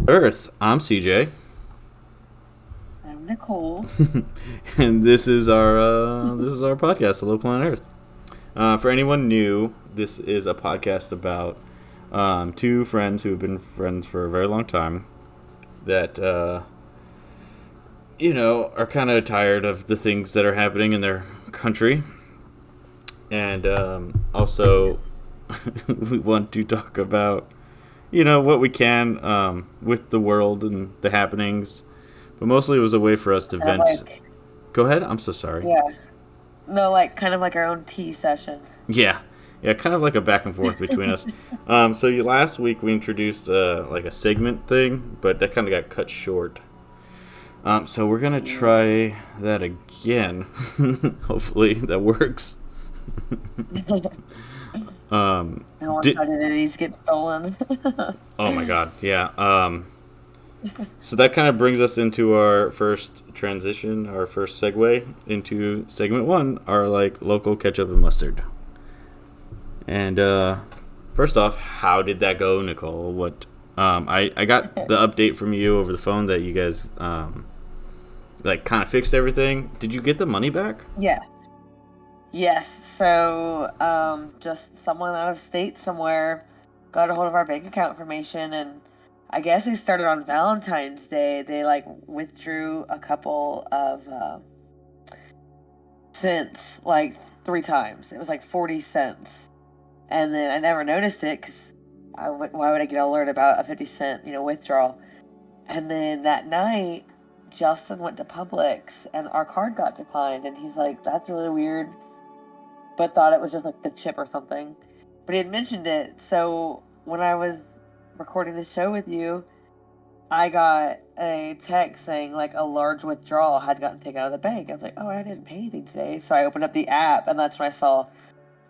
Earth. I'm CJ, I'm Nicole. and this is our podcast, Hello Planet Earth. For anyone new, this is a podcast about two friends who have been friends for a very long time that are kind of tired of the things that are happening in their country, and also Yes. we want to talk about what we can with the world and the happenings. But mostly, it was a way for us to Kind of vent. like, Go ahead. I'm so sorry. yeah. No, like, kind of like our own tea session. Yeah, yeah, kind of like a back and forth between us. Last week we introduced like a segment thing, but that kind of got cut short. So we're gonna Yeah. try that again. Hopefully that works. Um, No one's did identities get stolen. Oh my god, yeah. So that kind of brings us into our first transition, our first segue into segment one, our like local ketchup and mustard. And first off, how did that go, Nicole? What I got the update from you over the phone that you guys like kind of fixed everything. Did you get the money back? Yes. Yes. So, just someone out of state somewhere got a hold of our bank account information, and I guess they started on Valentine's Day. They like withdrew a couple of cents, like 3 times. It was like 40 cents. And then I never noticed it because why would I get an alert about a 50 cent, withdrawal? And then that night, Justin went to Publix and our card got declined. And he's like, that's really weird, but thought it was just like the chip or something. But he had mentioned it. So when I was recording the show with you, I got a text saying like a large withdrawal had gotten taken out of the bank. I was like, oh, I didn't pay anything today. So I opened up the app and that's when I saw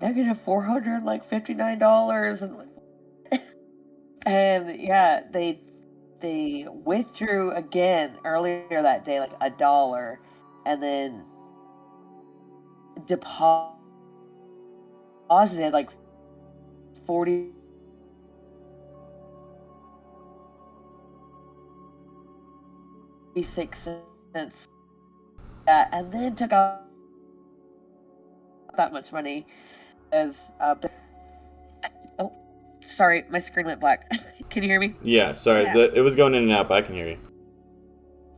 negative $459 and yeah, they withdrew again earlier that day like $1 and then deposited like 46 cents, yeah, and then took out that much money as oh, sorry, my screen went black. Can you hear me? Yeah, sorry. Yeah. It was going in and out, but I can hear you.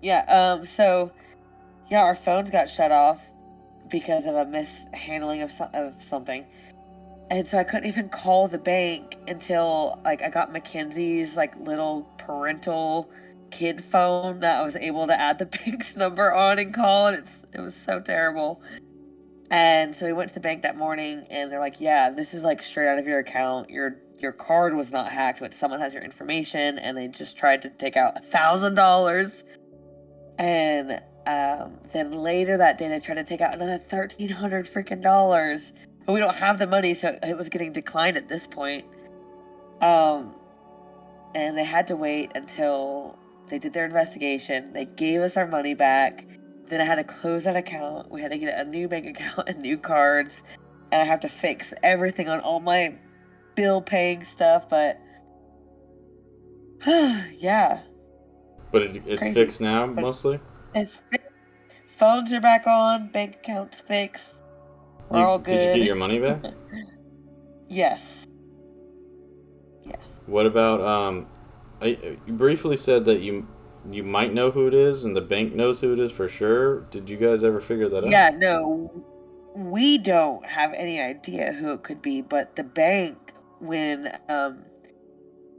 Yeah, so yeah, our phones got shut off because of a mishandling of something. And so I couldn't even call the bank until like I got Mackenzie's like little parental kid phone that I was able to add the bank's number on and call, and it was so terrible. And so we went to the bank that morning and they're like, "Yeah, this is like straight out of your account. Your card was not hacked, but someone has your information and they just tried to take out $1,000." And then later that day, they tried to take out another 1,300 freaking dollars, but we don't have the money, so it was getting declined at this point. Um, and they had to wait until they did their investigation. They gave us our money back. Then I had to close that account. We had to get a new bank account and new cards, and I have to fix everything on all my bill paying stuff. But yeah, But it's crazy. fixed now, But mostly. it's phones are back on, bank accounts fixed. We're all Did you get good. your money back? Yes. Yes. What about you briefly said that you might know who it is, and the bank knows who it is for sure. Did you guys ever figure that out? Yeah, no, we don't have any idea who it could be, but the bank, when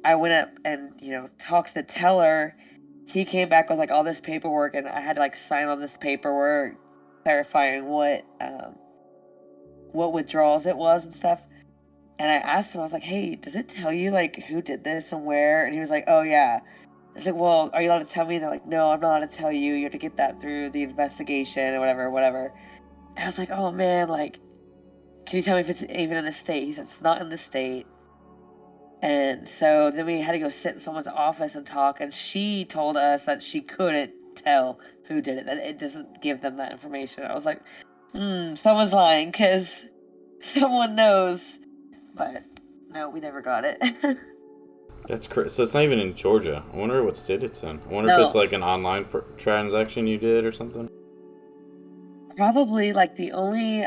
I went up and, talked to the teller, he came back with like all this paperwork and I had to like sign on this paperwork clarifying what withdrawals it was and stuff. And I asked him, I was like, "Hey, does it tell you like who did this and where?" And he was like, "Oh yeah." I was like, "Well, are you allowed to tell me?" They're like, "No, I'm not allowed to tell you. You have to get that through the investigation or whatever, whatever." And I was like, "Oh man, like, can you tell me if it's even in the state?" He said, "It's not in the state." And so then we had to go sit in someone's office and talk, and she told us that she couldn't tell who did it. That it doesn't give them that information. I was like, someone's lying because someone knows. But no, we never got it. That's crazy. So it's not even in Georgia. I wonder what state it's in. I wonder if it's No, like an online transaction you did or something. probably like the only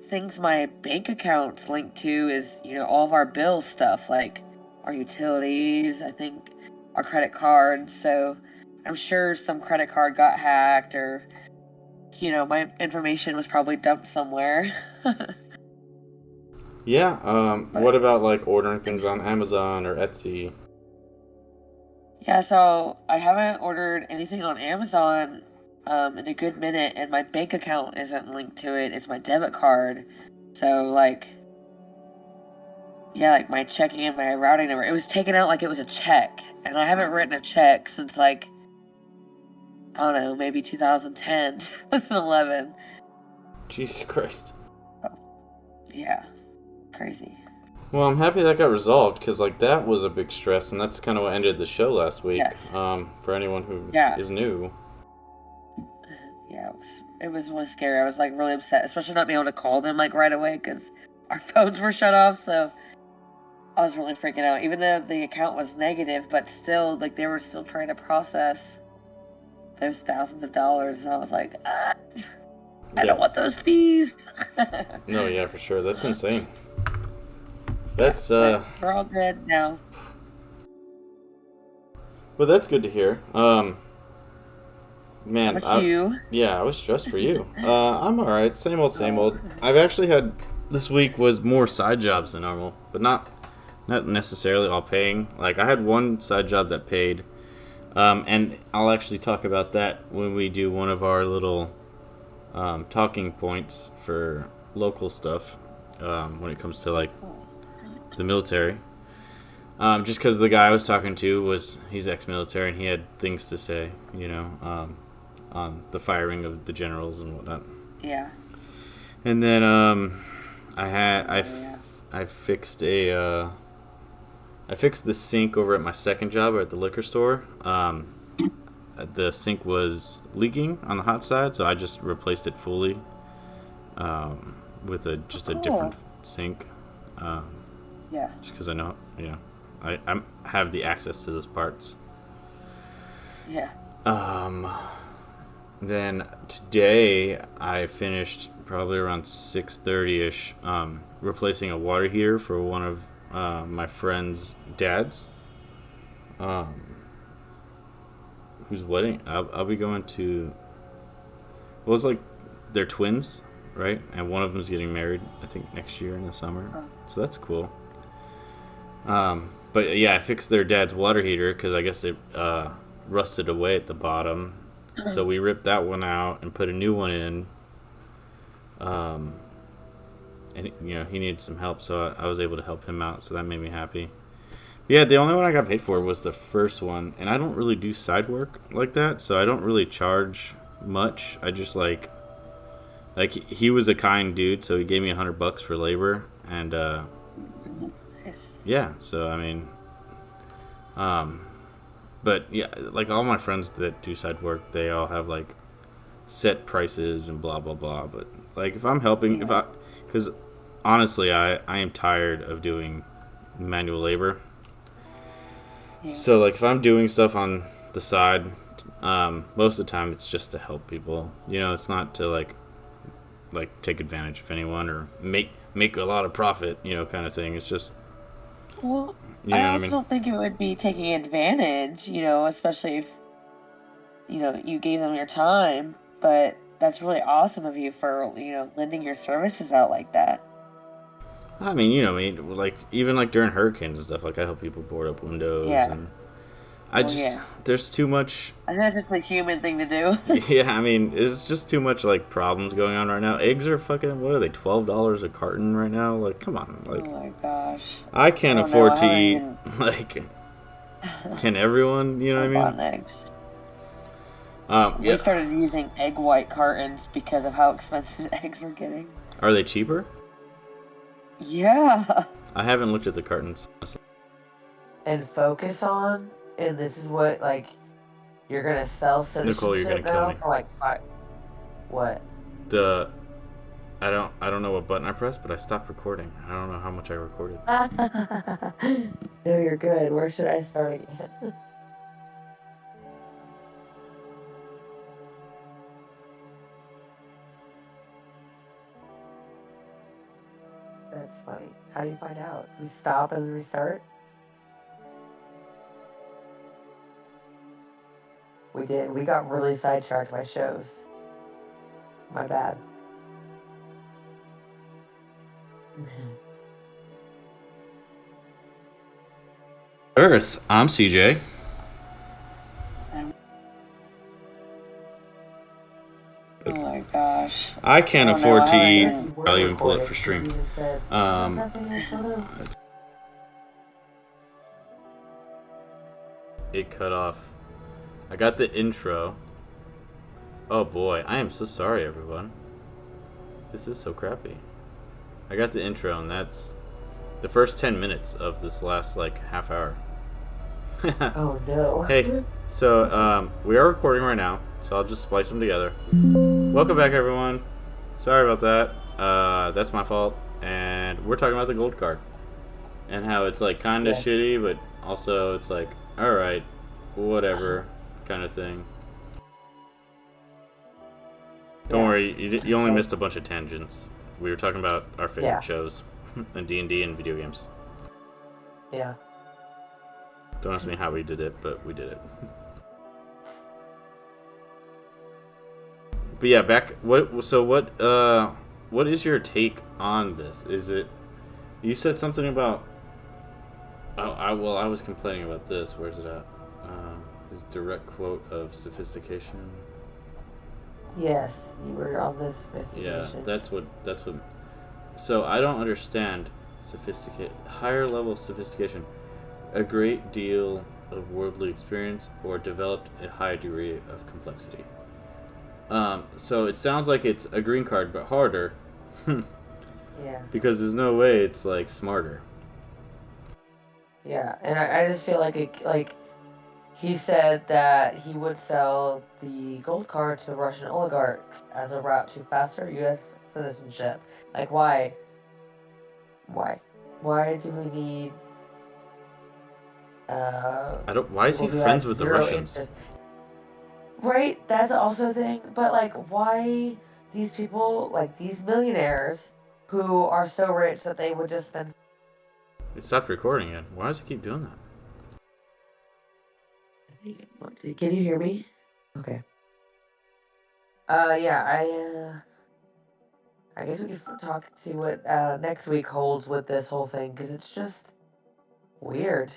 things my bank account's linked to is all of our bill stuff, like our utilities. I think our credit cards. So I'm sure some credit card got hacked, or my information was probably dumped somewhere. Yeah. But What about like ordering things on Amazon or Etsy? yeah, so I haven't ordered anything on Amazon in a good minute, and my bank account isn't linked to it. It's my debit card. So, like, yeah, like my checking and my routing number, it was taken out like it was a check. And I haven't written a check since, like, I don't know, maybe 2010, 2011. Jesus Christ. Yeah, crazy. Well, I'm happy that got resolved because like that was a big stress, and that's kind of what ended the show last week. Yes. For anyone who Yeah. is new. Yeah, it was really scary. I was like really upset, especially not being able to call them like right away because our phones were shut off. So I was really freaking out, even though the account was negative, but still, like they were still trying to process those thousands of dollars, and I was like, I don't want those fees. No, yeah, for sure. That's insane. That's But we're all good now. but that's good to hear. Man, How about you? yeah, I was stressed for you. I'm all right. Same old, same old. I've actually had this week was more side jobs than normal, but not necessarily all paying. Like I had one side job that paid, and I'll actually talk about that when we do one of our little talking points for local stuff when it comes to like the military. Just because the guy I was talking to he's ex-military and he had things to say, on the firing of the generals and whatnot. Yeah. And then I fixed I fixed the sink over at my second job at the liquor store. The sink was leaking on the hot side, so I just replaced it fully with a different sink. Yeah. Just because I know, I have the access to those parts. Yeah. Then today I finished probably around 6:30ish, replacing a water heater for one of my friend's dads, whose wedding I'll be going to. Well, it's like they're twins, right? And one of them's getting married, I think, next year in the summer. So that's cool. But yeah, I fixed their dad's water heater because I guess it rusted away at the bottom. So we ripped that one out and put a new one in. And he needed some help, so I was able to help him out. So that made me happy. Yeah, the only one I got paid for was the first one, and I don't really do side work like that, so I don't really charge much. I just like he was a kind dude, so he gave me $100 for labor, and yeah. So I mean, but yeah, like all my friends that do side work, they all have like set prices and blah blah blah. But like if I'm helping, because honestly, I am tired of doing manual labor. Yeah. So like if I'm doing stuff on the side, most of the time it's just to help people. It's not to like take advantage of anyone or make a lot of profit, kind of thing. It's just. Well, I also don't think it would be taking advantage, especially if, you gave them your time. But that's really awesome of you for, lending your services out like that. I mean, like, even like during hurricanes and stuff, like I help people board up windows. Yeah. And there's too much. I think that's just a human thing to do. Yeah, I mean, it's just too much like problems going on right now. Eggs are fucking, what are they, $12 a carton right now? Like, come on, like. Oh my gosh. I can't afford to eat. Like, can everyone? You know what I mean? Eggs. Yeah. We started using egg white cartons because of how expensive eggs were getting. Are they cheaper? Yeah. I haven't looked at the cartons. And focus on, and this is what, like, You're gonna sell Nicole, you're citizenship gonna kill now me. for like 5. What? I don't know what button I pressed, but I stopped recording. I don't know how much I recorded. No, you're good. Where should I start again? That's funny. How do you find out? We stop and restart? We did. We got really sidetracked by shows. My bad. Earth, I'm CJ. Oh my gosh. I can't afford to eat. I'll even pull it recording, for 'cause stream. you even said, It cut off. I got the intro. Oh boy, I am so sorry, everyone. This is so crappy. I got the intro, and that's the first 10 minutes of this last like half hour. Oh no. Hey, so we are recording right now, so I'll just splice them together. Welcome back, everyone. Sorry about that. That's my fault. And we're talking about the gold card and how it's like kind of shitty, but also it's like, all right, whatever kind of thing. Don't worry, you only missed a bunch of tangents. We were talking about our favorite shows and D&D and video games. Yeah. Don't ask me how we did it, but we did it. But yeah, what is your take on this? Is it, you said something about, I was complaining about this. Where's it at? His direct quote of sophistication. Yes, you were on this sophistication. Yeah, that's what. So I don't understand higher level of sophistication, a great deal of worldly experience, or developed a high degree of complexity. So it sounds like it's a green card, but harder. Yeah. Because there's no way it's like smarter. Yeah, and I just feel like he said that he would sell the gold card to Russian oligarchs as a route to faster U.S. citizenship. Like, why? Why? Why do we need? Why is he friends with the Russians? Interest? Right, that's also a thing. But like, why these people, like these millionaires, who are so rich that they would just spend? It stopped recording it. Why does it keep doing that? Can you hear me? Okay. Yeah, I guess we could talk, see what next week holds with this whole thing, because it's just weird.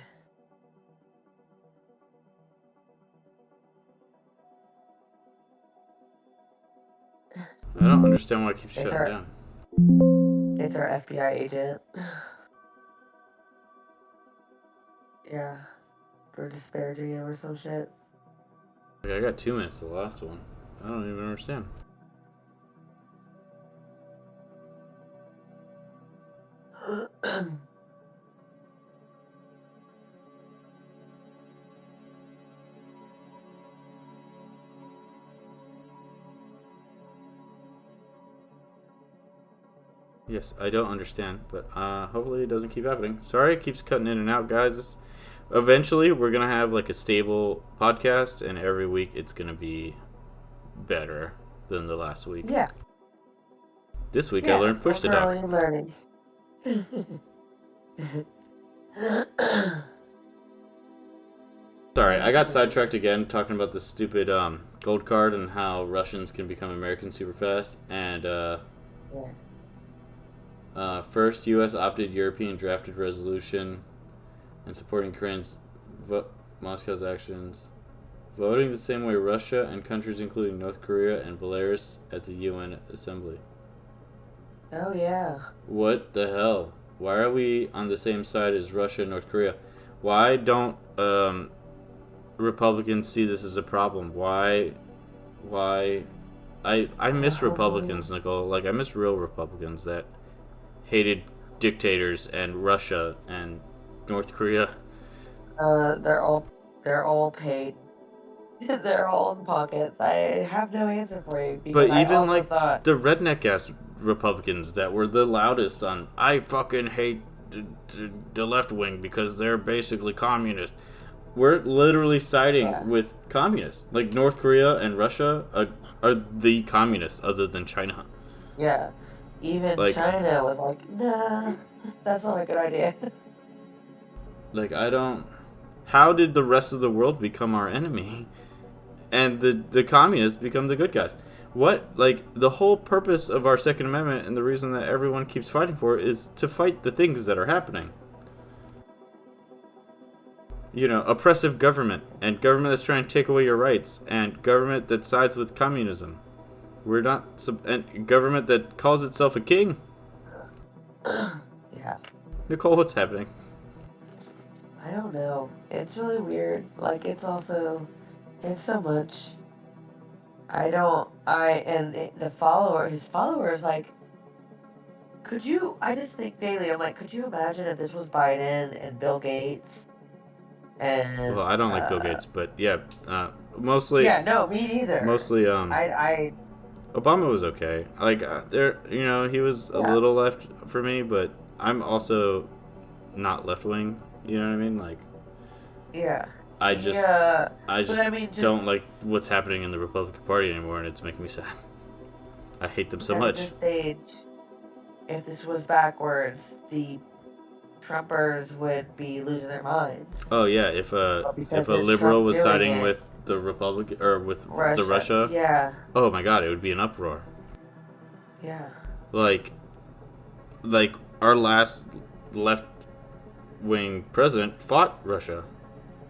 I don't understand why it keeps shutting down. It's our FBI agent. Yeah. For disparaging him or some shit. Like, I got 2 minutes, the last one. I don't even understand. Yes, I don't understand, but hopefully it doesn't keep happening. Sorry, it keeps cutting in and out, guys. Eventually, we're gonna have like a stable podcast, and every week it's gonna be better than the last week. Yeah. This week I learned push to talk. Learning. Sorry, I got sidetracked again talking about the stupid gold card and how Russians can become Americans super fast. And first, U.S. opted European drafted resolution and supporting Ukraine's Moscow's actions, voting the same way Russia and countries including North Korea and Belarus at the UN Assembly. Oh yeah. What the hell? Why are we on the same side as Russia and North Korea? Why don't Republicans see this as a problem? Why? I miss Republicans, Nicole. Like, I miss real Republicans that hated dictators and Russia and North Korea. They're all paid in their own pockets. I have no answer for you But because I even also like thought, the redneck ass Republicans that were the loudest on, I fucking hate the left wing because they're basically communist. We're literally siding yeah, with communists. Like North Korea and Russia are the communists other than China. yeah. Even Like, China was like, nah, that's not a good idea. I don't. How did the rest of the world become our enemy? And the communists become the good guys. What, like, the whole purpose of our Second Amendment and the reason that everyone keeps fighting for it is to fight the things that are happening. Oppressive government and government that's trying to take away your rights and government that sides with communism. We're not and government that calls itself a king. Yeah, Nicole, what's happening? I don't know. It's really weird. Like, it's so much. The his followers, like, I just think daily, I'm like, could you imagine if this was Biden and Bill Gates Well, and, I don't like Bill Gates, but yeah, mostly, yeah, no, me neither. mostly, I, Obama was okay. Like, he was a yeah, little left for me, but I'm also not left wing. You know what I mean? Like, yeah, I just, yeah. I But just I mean, just don't like what's happening in the Republican Party anymore, and it's making me sad. I hate them so at much. this stage, if this was backwards, the Trumpers would be losing their minds. Oh yeah, But if because a it's liberal Trump was doing siding it, with the Republican or with the Russia, Russia, yeah, oh my god, it would be an uproar. yeah, Like, like our last left wing president fought Russia.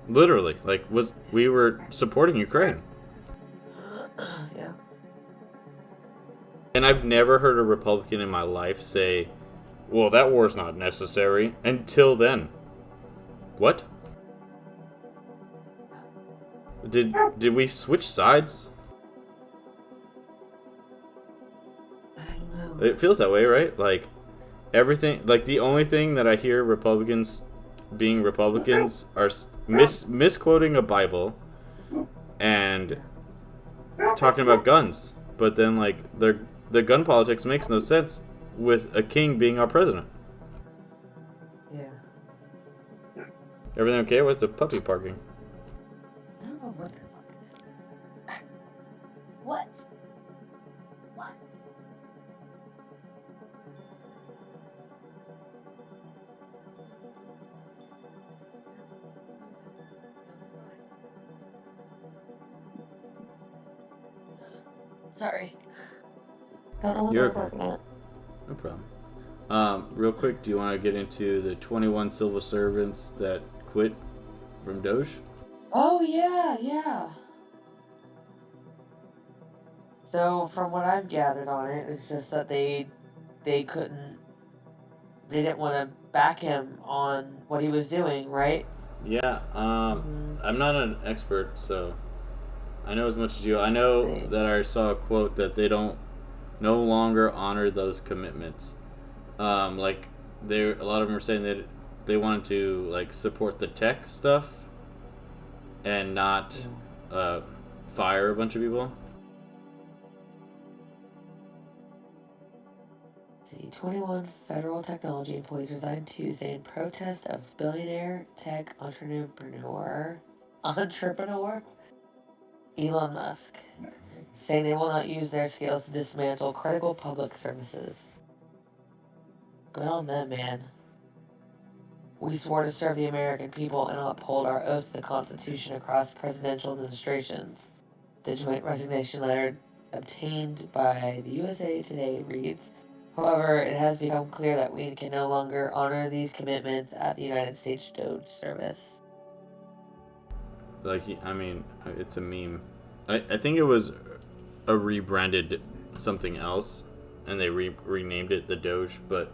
Literally, we were supporting Ukraine. yeah. And I've never heard a Republican in my life say, "Well, that war's not necessary." Until then, what? Did we switch sides? I don't know. It feels that way, right? Like everything, like the only thing that I hear Republicans being Republicans are misquoting a Bible and talking about guns. But then the gun politics makes no sense with a king being our president. Yeah. Everything okay? What's the puppy parking? I don't know what the fuck. What? What? Sorry. Don't know what You're they're okay. barking at. No problem. Real quick, do you want to get into the 21 civil servants that quit from Doge? Oh yeah, yeah. So from what I've gathered on it, it's just that they couldn't they didn't want to back him on what he was doing, right? Yeah. Mm-hmm. I'm not an expert, so I know as much as you. I know They, that I saw a quote that they don't no longer honor those commitments. Like a lot of them are saying that they wanted to like support the tech stuff and not uh, fire a bunch of people. see, 21 federal technology employees resigned Tuesday in protest of billionaire tech entrepreneur Elon Musk, saying they will not use their skills to dismantle critical public services. Good on them, man. We swore to serve the American people and uphold our oath to the Constitution across presidential administrations. The joint resignation letter obtained by the USA Today reads, however, it has become clear that we can no longer honor these commitments at the United States Doge Service. Like, I mean, it's a meme. I think it was a rebranded something else, and they renamed it the Doge. But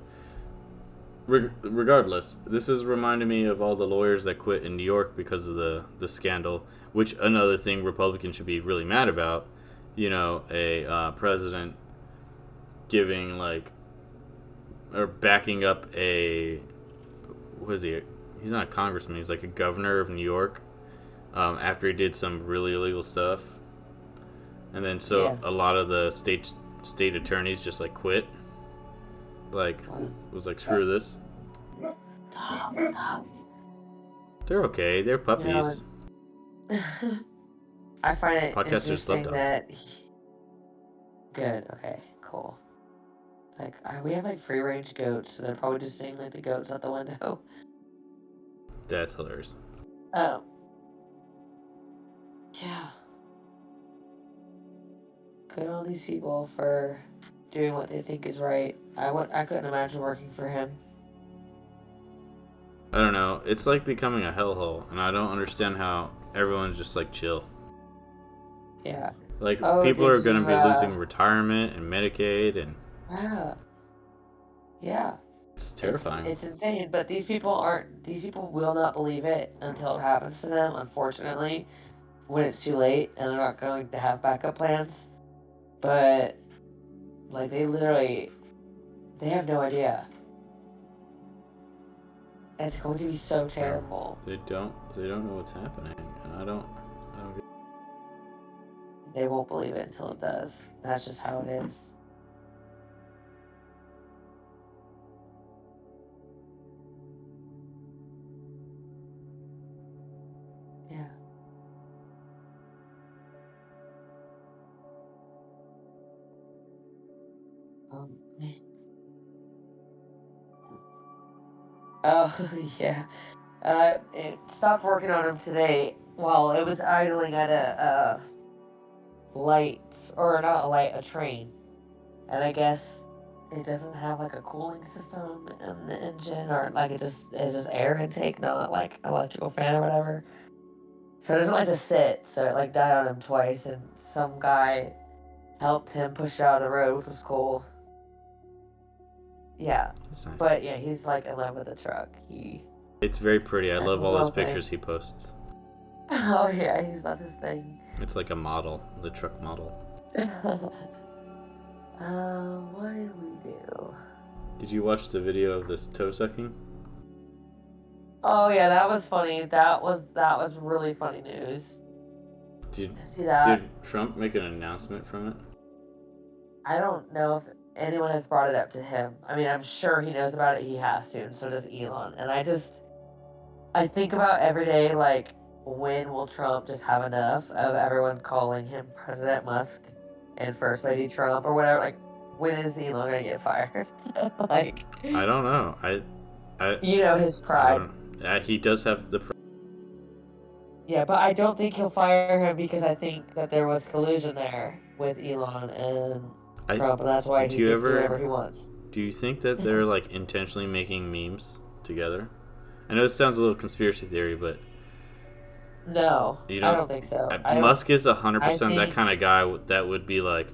regardless, this is reminding me of all the lawyers that quit in New York because of the scandal. Which another thing Republicans should be really mad about. A president giving or backing up what is he? He's not a congressman. He's like a governor of New York. after he did some really illegal stuff, and then so Yeah. a lot of the state attorneys just like quit. Like, was like, screw this. Stop. They're okay. They're You know, puppies. I find it Podcasters love interesting dogs. that. Good. Okay. Cool. Like we have like free range goats, so they're probably just seeing like the goats out the window. That's hilarious. Oh. Yeah. Good on these people for doing what they think is right. I couldn't imagine working for him. I don't know. It's like becoming a hellhole, and I don't understand how everyone's just like chill. Yeah. Like, Oh, people are did gonna you? be losing retirement and Medicaid, and Yeah. Yeah. it's terrifying. It's insane, but these people aren't. These people will not believe it until it happens to them. Unfortunately, when it's too late, and they're not going to have backup plans. But like they literally, they have no idea. It's going to be so terrible. They don't know what's happening, and I don't get. They won't believe it until it does. That's just how it is. Yeah. Man. Oh yeah. It stopped working on him today while it was idling at a light, or not a light, a train. And I guess it doesn't have like a cooling system in the engine, or like it's just air intake, not like electrical fan or whatever. So it doesn't like to sit. So it like died on him twice, and some guy helped him push it out of the road, which was cool. Yeah, It's nice. but yeah, he's like in love with the truck. It's very pretty. I That's love his all little his thing. pictures he posts. Oh yeah, that's his thing. It's like a model, the truck model. What did we do? Did you watch the video of this toe sucking? Oh yeah, that was funny. That was really funny news. Did See that? Trump make an announcement from it? I don't know if anyone has brought it up to him. I mean, I'm sure he knows about it. He has to, and so does Elon. And I think about every day, like, when will Trump just have enough of everyone calling him President Musk and First Lady Trump or whatever? Like, when is Elon gonna get fired? Like, I don't know. you know his pride. He does have the. Yeah, but I don't think he'll fire him because I think that there was collusion there with Elon and Trump, and that's why he can do whatever he wants. Do you think that they're like intentionally making memes together? I know this sounds a little conspiracy theory, but No, I don't think so. Musk is 100% that think- kind of guy that would be like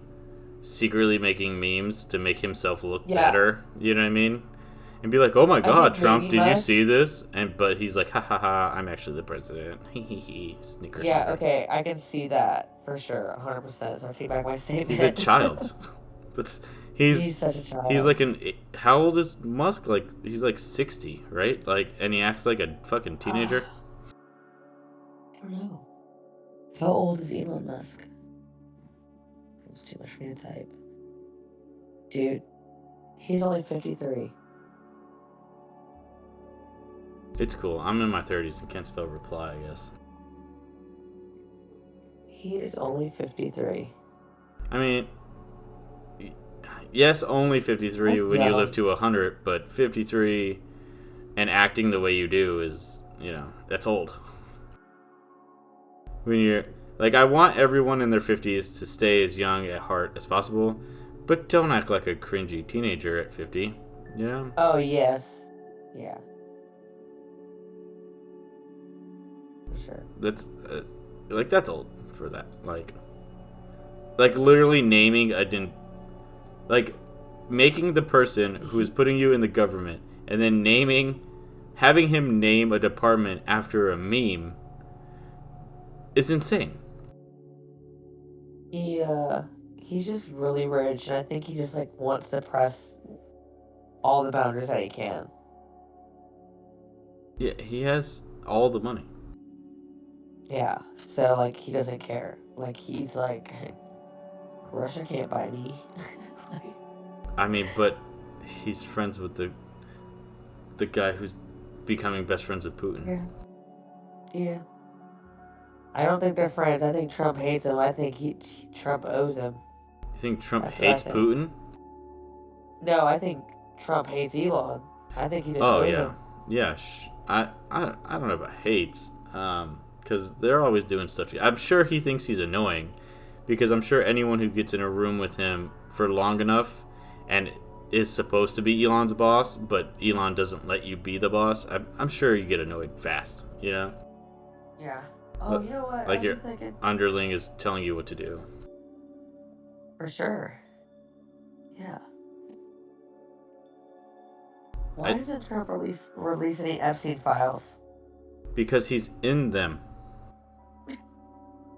secretly making memes to make himself look Yeah. better. You know what I mean? And be like, "Oh my God, think Trump! maybe Did you Musk- see this?" But he's like, "Ha ha ha! I'm actually the president." Snickers. Yeah, snickers. okay, I can see that for sure, 100%. So I take back my statement. He's a child. He's such a child. He's like how old is Musk? Like, he's like 60, right? Like, and he acts like a fucking teenager. I don't know. How old is Elon Musk? It's too much for me to type. Dude, he's only 53. It's cool. I'm in my 30s and can't spell reply, I guess. He is only 53. I mean, yes, only 53 That's when you young. live to 100, but 53 and acting the way you do is, that's old. When you're like, I want everyone in their 50s to stay as young at heart as possible, but don't act like a cringy teenager at 50, you know? Oh, yes. Yeah. For sure. That's that's old for that. Like literally naming making the person who is putting you in the government and then having him name a department after a meme is insane. He's just really rich, and I think he just like wants to press all the boundaries that he can. Yeah, he has all the money. Yeah. So like he doesn't care. Like he's like, Russia can't buy me. Like, I mean, but he's friends with the guy who's becoming best friends with Putin. yeah. Yeah. I don't think they're friends. I think Trump hates him. I think Trump owes him. You think Trump That's what I hates think. Putin? No, I think Trump hates Elon. I think he just Oh owes yeah, him. yeah. I don't know about hates, because they're always doing stuff. I'm sure he thinks he's annoying, because I'm sure anyone who gets in a room with him for long enough, and is supposed to be Elon's boss, but Elon doesn't let you be the boss. I'm sure you get annoyed fast. You know, Yeah. Oh, you know what? I like was your just thinking. underling is telling you what to do. For sure. Yeah. Why I, doesn't Trump release any Epstein files? because he's in them.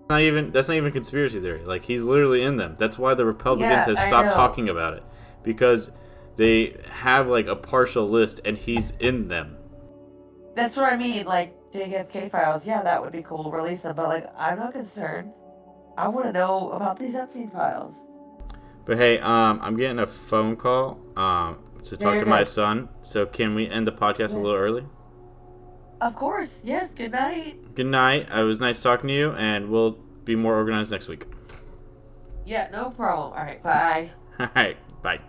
That's not even conspiracy theory. Like he's literally in them. That's why the Republicans Yeah, have I stopped know. talking about it, because they have like a partial list and he's in them. That's what I mean. Like JFK files. Yeah, that would be cool. Release them. But like, I'm not concerned. I want to know about these Epstein files. But hey, I'm getting a phone call to Yeah, talk you're to my good. son. So can we end the podcast a Yes. little early? Of course. Yes. Good night. Good night. It was nice talking to you, and we'll be more organized next week. Yeah. No problem. All right. Bye. All right. Bye.